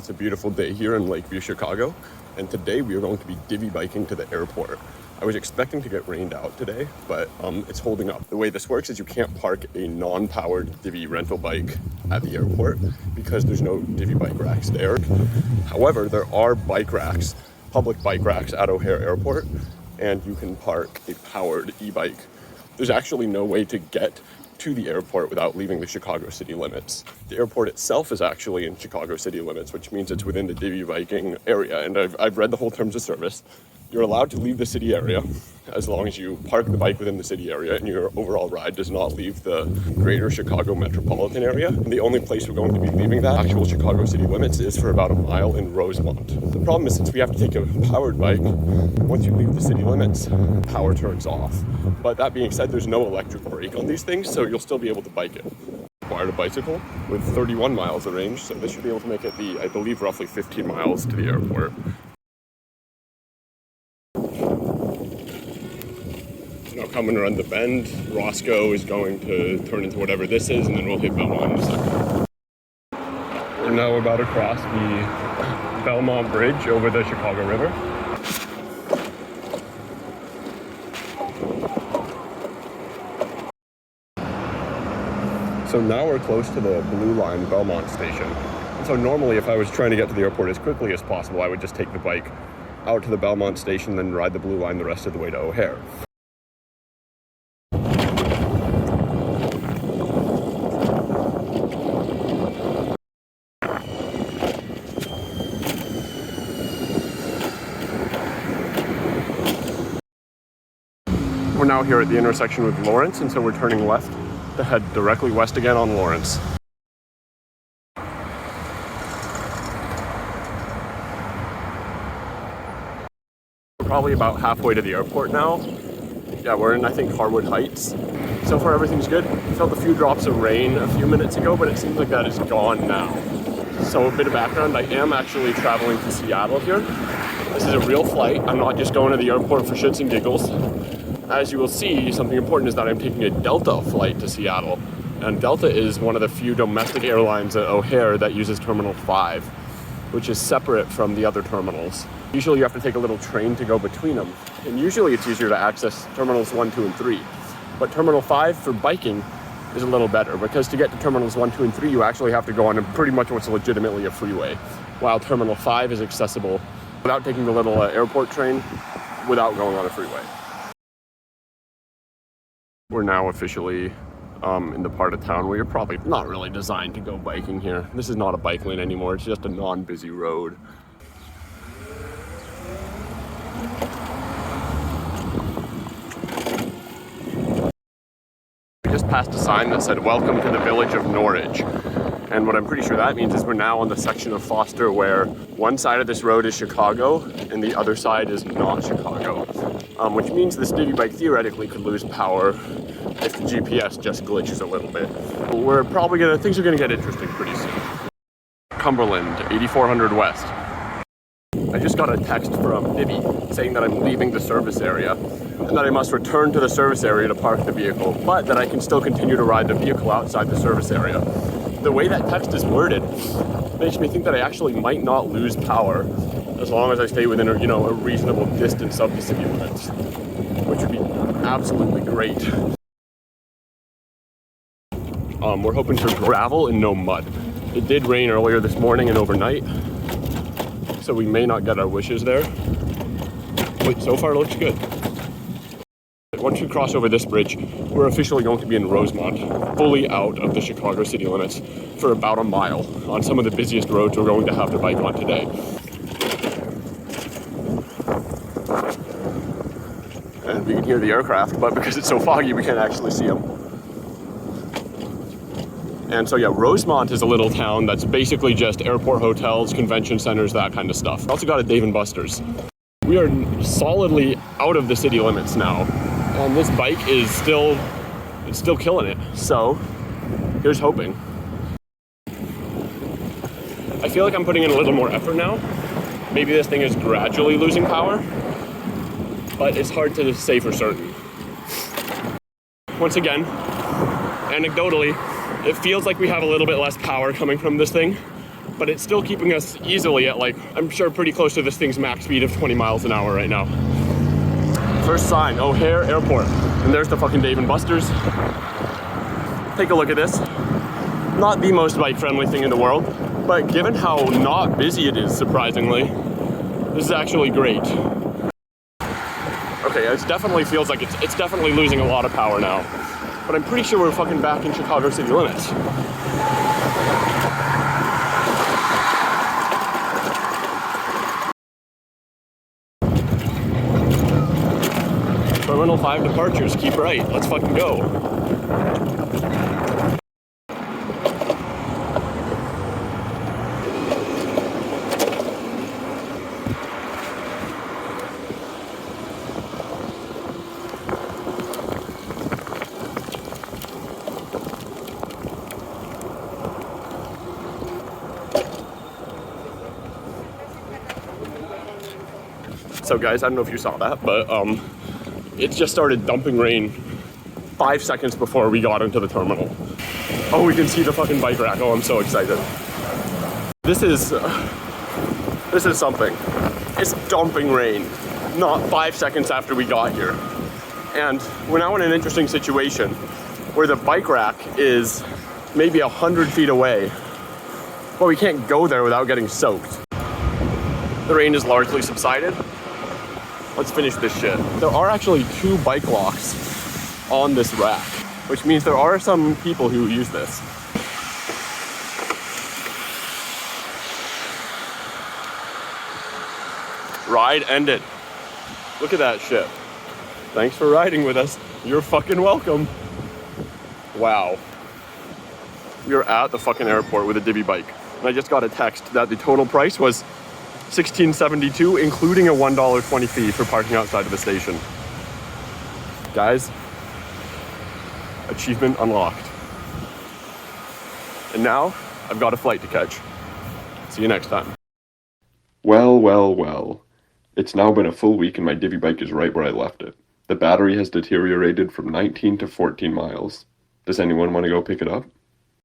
It's a beautiful day here in Lakeview, Chicago, and today we are going to be divvy biking to the airport. I was expecting to get rained out today, but it's holding up. The way this works is you can't park a non-powered divvy rental bike at the airport because there's no divvy bike racks there. However, there are bike racks, public bike racks at O'Hare Airport, and you can park a powered e-bike. There's actually no way to get to the airport without leaving the Chicago city limits. The airport itself is actually in Chicago city limits, which means it's within the divvy biking area. And I've read the whole terms of service. You're allowed to leave the city area as long as you park the bike within the city area and your overall ride does not leave the greater Chicago metropolitan area. And the only place we're going to be leaving that actual Chicago city limits is for about a mile in Rosemont. The problem is, since we have to take a powered bike, once you leave the city limits, power turns off. But that being said, there's no electric brake on these things, so you'll still be able to bike it. Acquired a bicycle with 31 miles of range, so this should be able to make it I believe, roughly 15 miles to the airport. Now coming around the bend, Roscoe is going to turn into whatever this is, and then we'll hit Belmont in a second. We're now about to cross the Belmont Bridge over the Chicago River. So now we're close to the Blue Line Belmont station. And so normally if I was trying to get to the airport as quickly as possible, I would just take the bike out to the Belmont station, then ride the Blue Line the rest of the way to O'Hare. We're now here at the intersection with Lawrence, and so we're turning left to head directly west again on Lawrence. We're probably about halfway to the airport now. Yeah, we're in, I think, Harwood Heights. So far everything's good. We felt a few drops of rain a few minutes ago, but it seems like that is gone now. So a bit of background, I am actually traveling to Seattle here. This is a real flight. I'm not just going to the airport for shits and giggles. As you will see, something important is that I'm taking a Delta flight to Seattle. And Delta is one of the few domestic airlines at O'Hare that uses Terminal 5, which is separate from the other terminals. Usually you have to take a little train to go between them. And usually it's easier to access Terminals 1, 2, and 3. But Terminal 5 for biking is a little better, because to get to Terminals 1, 2, and 3, you actually have to go on pretty much what's legitimately a freeway, while Terminal 5 is accessible without taking the little airport train, without going on a freeway. We're now officially in the part of town where you're probably not really designed to go biking here. This is not a bike lane anymore, it's just a non-busy road. We just passed a sign that said, "Welcome to the village of Norridge." And what I'm pretty sure that means is we're now on the section of Foster where one side of this road is Chicago and the other side is not Chicago. Which means this divvy bike theoretically could lose power if the GPS just glitches a little bit. Things are gonna get interesting pretty soon. Cumberland, 8400 West. I just got a text from Divvy saying that I'm leaving the service area and that I must return to the service area to park the vehicle, but that I can still continue to ride the vehicle outside the service area. The way that text is worded makes me think that I actually might not lose power as long as I stay within a reasonable distance of the city limits, which would be absolutely great. We're hoping for gravel and no mud. It did rain earlier this morning and overnight, so we may not get our wishes there, but so far it looks good. Once we cross over this bridge, we're officially going to be in Rosemont, fully out of the Chicago city limits for about a mile on some of the busiest roads we're going to have to bike on today. And we can hear the aircraft, but because it's so foggy, we can't actually see them. And so yeah, Rosemont is a little town that's basically just airport hotels, convention centers, that kind of stuff. We also got a Dave & Buster's. We are solidly out of the city limits now. And this bike is still killing it. So here's hoping. I feel like I'm putting in a little more effort now. Maybe this thing is gradually losing power, but it's hard to say for certain. Once again, anecdotally, it feels like we have a little bit less power coming from this thing, but it's still keeping us easily at like, I'm sure pretty close to this thing's max speed of 20 miles an hour right now. First sign, O'Hare Airport. And there's the fucking Dave & Buster's. Take a look at this. Not the most bike-friendly thing in the world, but given how not busy it is, surprisingly, this is actually great. Okay, it definitely feels like it's definitely losing a lot of power now. But I'm pretty sure we're fucking back in Chicago city limits. Terminal 5 departures, keep right, let's fucking go. So guys, I don't know if you saw that, but it just started dumping rain 5 seconds before we got into the terminal. Oh, we can see the fucking bike rack. Oh, I'm so excited. This is something. It's dumping rain, not 5 seconds after we got here. And we're now in an interesting situation where the bike rack is maybe 100 feet away, but we can't go there without getting soaked. The rain is largely subsided. Let's finish this shit. There are actually 2 bike locks on this rack, which means there are some people who use this. Ride ended. Look at that shit. Thanks for riding with us. You're fucking welcome. Wow. We are at the fucking airport with a Divvy bike. And I just got a text that the total price was $16.72, including a $1.20 fee for parking outside of the station. Guys, achievement unlocked. And now, I've got a flight to catch. See you next time. Well, well, well. It's now been a full week and my Divvy bike is right where I left it. The battery has deteriorated from 19 to 14 miles. Does anyone want to go pick it up?